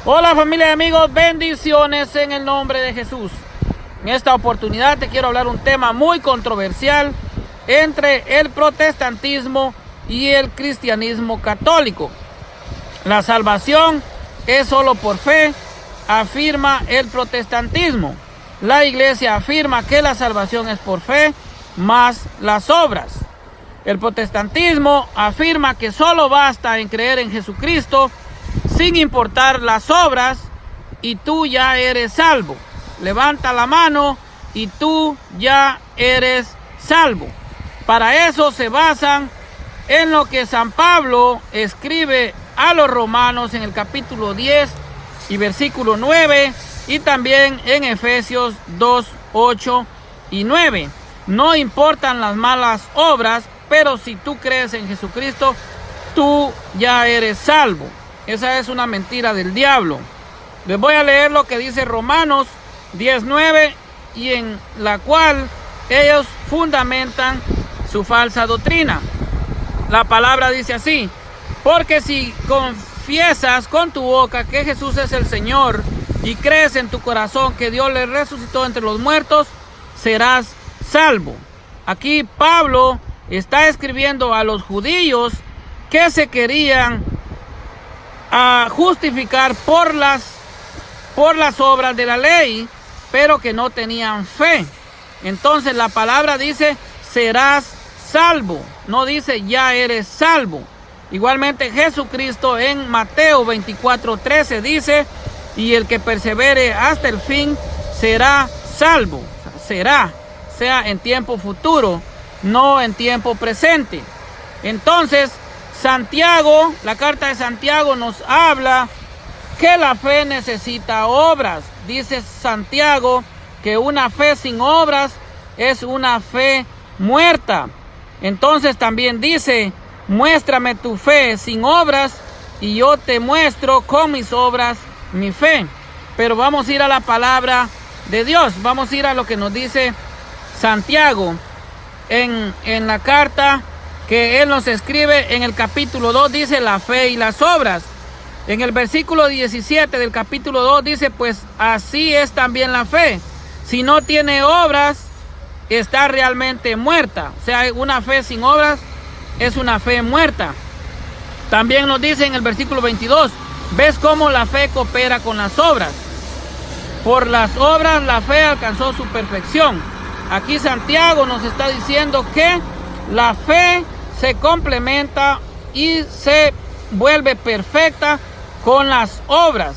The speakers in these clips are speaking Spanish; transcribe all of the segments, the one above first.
Hola familia y amigos, bendiciones en el nombre de Jesús. En esta oportunidad te quiero hablar un tema muy controversial entre el protestantismo y el cristianismo católico. La salvación es solo por fe, afirma el protestantismo. La iglesia afirma que la salvación es por fe más las obras. El protestantismo afirma que solo basta en creer en Jesucristo sin importar las obras y tú ya eres salvo. Levanta la mano y tú ya eres salvo. Para eso se basan en lo que San Pablo escribe a los romanos en el capítulo 10 y versículo 9 y también en Efesios 2, 8 y 9. No importan las malas obras, pero si tú crees en Jesucristo, tú ya eres salvo. Esa es una mentira del diablo. Les voy a leer lo que dice Romanos 10:9 y en la cual ellos fundamentan su falsa doctrina. La palabra dice así: porque si confiesas con tu boca que Jesús es el Señor y crees en tu corazón que Dios le resucitó entre los muertos, serás salvo. Aquí Pablo está escribiendo a los judíos que se querían justificar por las obras de la ley, pero que no tenían fe. Entonces la palabra dice serás salvo, no dice ya eres salvo. Igualmente Jesucristo en Mateo 24:13 dice: y el que persevere hasta el fin será salvo. Será, sea en tiempo futuro, no en tiempo presente. Entonces Santiago, la carta de Santiago nos habla que la fe necesita obras. Dice Santiago que una fe sin obras es una fe muerta. Entonces también dice: muéstrame tu fe sin obras y yo te muestro con mis obras mi fe. Pero vamos a ir a la palabra de Dios, vamos a ir a lo que nos dice Santiago en la carta que él nos escribe en el capítulo 2, dice la fe y las obras. En el versículo 17 del capítulo 2 dice: pues así es también la fe. Si no tiene obras, está realmente muerta. O sea, una fe sin obras es una fe muerta. También nos dice en el versículo 22: ¿ves cómo la fe coopera con las obras? Por las obras la fe alcanzó su perfección. Aquí Santiago nos está diciendo que la fe se complementa y se vuelve perfecta con las obras.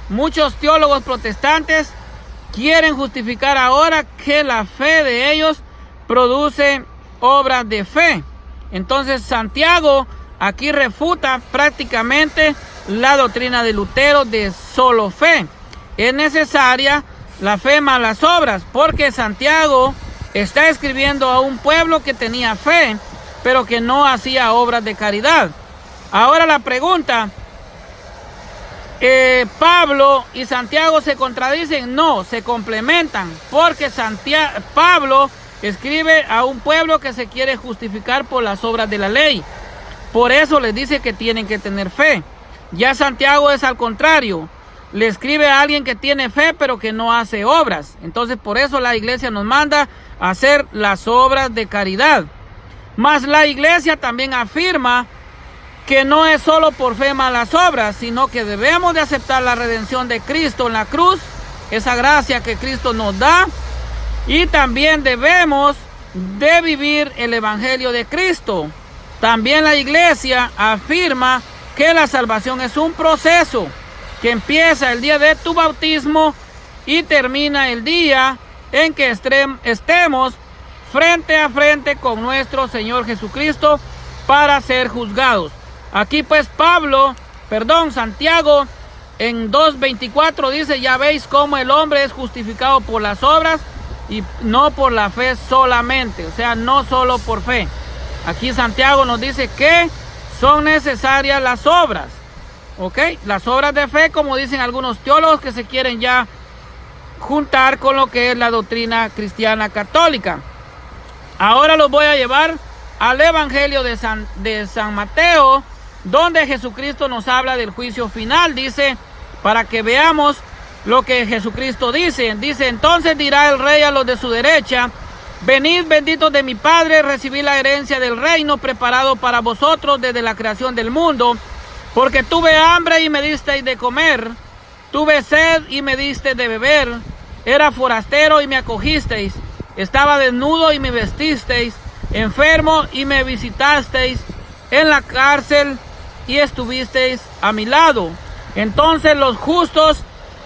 Muchos teólogos protestantes quieren justificar ahora que la fe de ellos produce obras de fe. Entonces Santiago aquí refuta prácticamente la doctrina de Lutero de solo fe. Es necesaria la fe más las obras, porque Santiago está escribiendo a un pueblo que tenía fe, pero que no hacía obras de caridad. Ahora la pregunta: ¿Pablo y Santiago se contradicen? No, se complementan, porque Pablo escribe a un pueblo que se quiere justificar por las obras de la ley. Por eso les dice que tienen que tener fe. Ya Santiago es al contrario. Le escribe a alguien que tiene fe, pero que no hace obras. Entonces por eso la iglesia nos manda a hacer las obras de caridad. Mas la iglesia también afirma que no es solo por fe más las obras, sino que debemos de aceptar la redención de Cristo en la cruz, esa gracia que Cristo nos da, y también debemos de vivir el evangelio de Cristo. También la iglesia afirma que la salvación es un proceso que empieza el día de tu bautismo y termina el día en que estemos frente a frente con nuestro Señor Jesucristo para ser juzgados. Aquí pues Santiago en 2:24 dice: ya veis cómo el hombre es justificado por las obras y no por la fe solamente, o sea, no solo por fe. Aquí Santiago nos dice que son necesarias las obras, ¿ok? Las obras de fe, como dicen algunos teólogos que se quieren ya juntar con lo que es la doctrina cristiana católica. Ahora los voy a llevar al Evangelio de San Mateo, donde Jesucristo nos habla del juicio final. Dice para que veamos lo que Jesucristo dice. Dice, entonces dirá el rey a los de su derecha, venid benditos de mi Padre, recibid la herencia del reino preparado para vosotros desde la creación del mundo, porque tuve hambre y me disteis de comer, tuve sed y me disteis de beber, era forastero y me acogisteis, estaba desnudo y me vestisteis, enfermo y me visitasteis, en la cárcel y estuvisteis a mi lado. Entonces los justos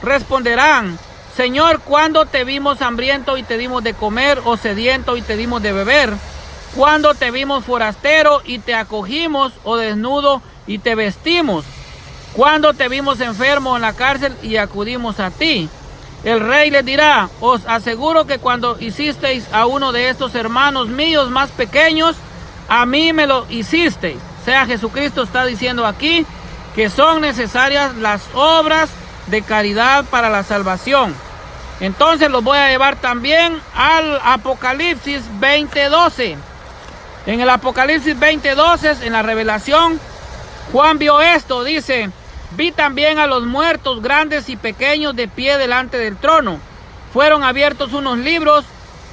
responderán, Señor, ¿cuándo te vimos hambriento y te dimos de comer, o sediento y te dimos de beber? ¿Cuándo te vimos forastero y te acogimos, o desnudo y te vestimos? ¿Cuándo te vimos enfermo en la cárcel y acudimos a ti? El rey les dirá, os aseguro que cuando hicisteis a uno de estos hermanos míos más pequeños, a mí me lo hicisteis. O sea, Jesucristo está diciendo aquí que son necesarias las obras de caridad para la salvación. Entonces los voy a llevar también al Apocalipsis 20:12. En el Apocalipsis 20:12, en la revelación, Juan vio esto, dice, vi también a los muertos grandes y pequeños de pie delante del trono. Fueron abiertos unos libros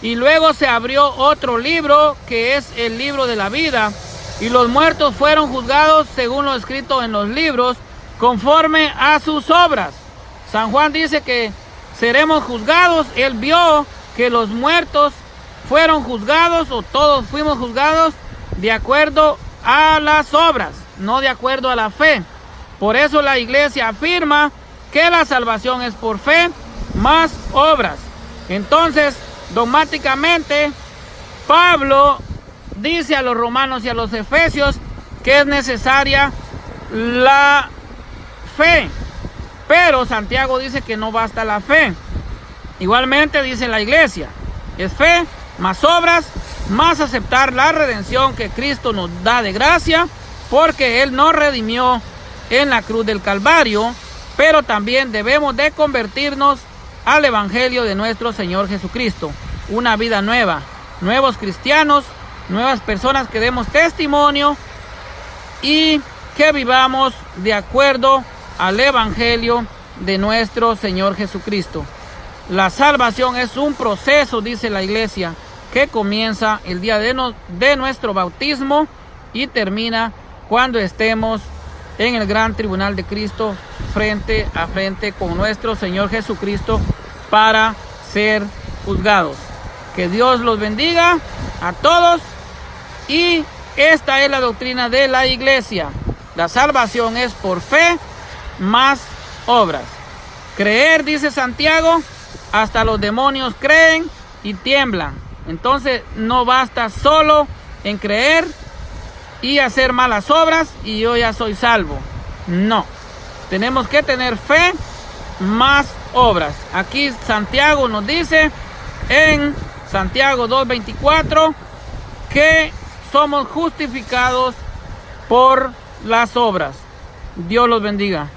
y luego se abrió otro libro que es el libro de la vida. Y los muertos fueron juzgados según lo escrito en los libros, conforme a sus obras. San Juan dice que seremos juzgados. Él vio que los muertos fueron juzgados, o todos fuimos juzgados de acuerdo a las obras, no de acuerdo a la fe. Por eso la iglesia afirma que la salvación es por fe más obras. Entonces, dogmáticamente, Pablo dice a los romanos y a los efesios que es necesaria la fe, pero Santiago dice que no basta la fe. Igualmente dice la iglesia, es fe más obras, más aceptar la redención que Cristo nos da de gracia, porque Él nos redimió en la cruz del Calvario, pero también debemos de convertirnos al Evangelio de nuestro Señor Jesucristo, una vida nueva, nuevos cristianos, nuevas personas que demos testimonio y que vivamos de acuerdo al Evangelio de nuestro Señor Jesucristo. La salvación es un proceso, dice la iglesia, que comienza el día de nuestro bautismo y termina cuando estemos en el gran tribunal de Cristo frente a frente con nuestro Señor Jesucristo para ser juzgados. Que Dios los bendiga a todos. Y esta es la doctrina de la iglesia. La salvación es por fe más obras. Creer, dice Santiago, hasta los demonios creen y tiemblan. Entonces no basta solo en creer y hacer malas obras y yo ya soy salvo. No, tenemos que tener fe más obras. Aquí Santiago nos dice en Santiago 2:24 que somos justificados por las obras. Dios los bendiga.